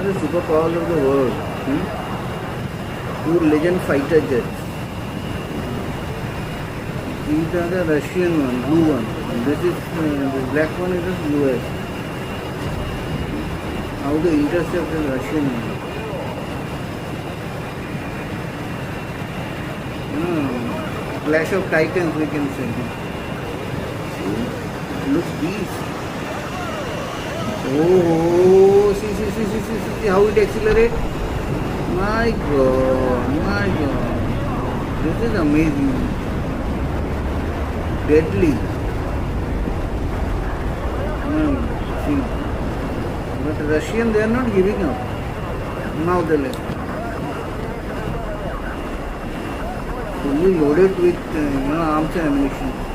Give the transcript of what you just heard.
are the superpowers of the world. Two legend fighter jets. These are the Russian one, blue one. This is the black one is the US. Now the Intercept is Russian one. Clash of Titans, we can say. See, looks beast. Oh, see how it accelerates. My God. This is amazing. Deadly. See. But Russian, they are not giving up. Now they left. Fully loaded with arms and ammunition.